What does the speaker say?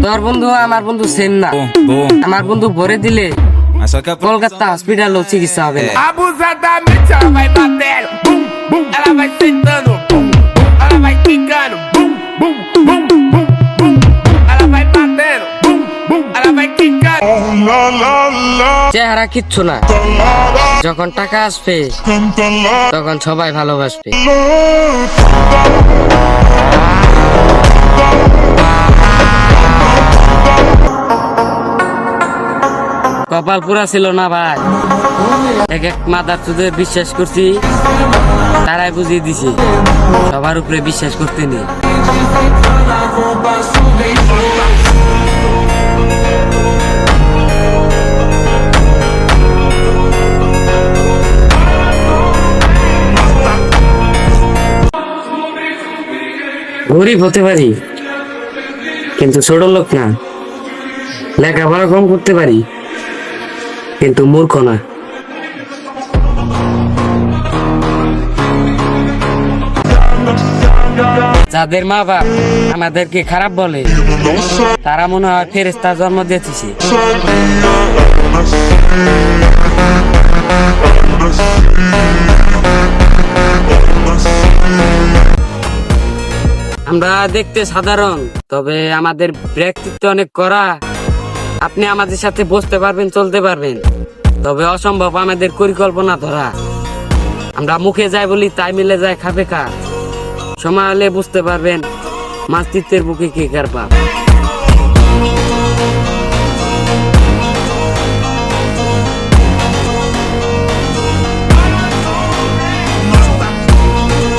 তোর বন্ধু আমার বন্ধু সেম না। আমার বন্ধু ভরে দিলে কলকাতা হসপিটাল চিকিৎসা হবে না। Abusadamente ela vai batendo, bum, bum, ela vai sentando, bum, bum, ela vai quicando, bum, bum, bum, bum, bum, ela vai batendo, bum, bum, ela vai quicando. চেহারা কিচ্ছু না, যখন টাকা আসবে তখন সবাই ভালোবাসবে। কপাল পুরা ছিল না ভাই, এক এক মাদার চুদের বিশ্বাস করছি, তারাই বুঝিয়ে দিছে সবার উপরে বিশ্বাস করতে নেই। গরিব হতে পারি কিন্তু ছোট লোক না, লেখাপড়া কম করতে পারি কিন্তু মূর্খ না। যাদের মা বাপ আমাদেরকে খারাপ বলে তারা মনে হয় ফেরেশতা জন্ম দিয়েছে। আমরা দেখতে সাধারণ, তবে আমাদের ব্যক্তিত্ব অনেক কড়া। আপনি আমাদের সাথে বসতে পারবেন, চলতে পারবেন, তবে অসম্ভব আমাদের পরিকল্পনা ধরা। আমরা মুখে যাই বলি তাই মিলে যায় খাপে খা। সময় হলে বুঝতে পারবেন মাস্তিত্বের বুকে কে কার বাপ।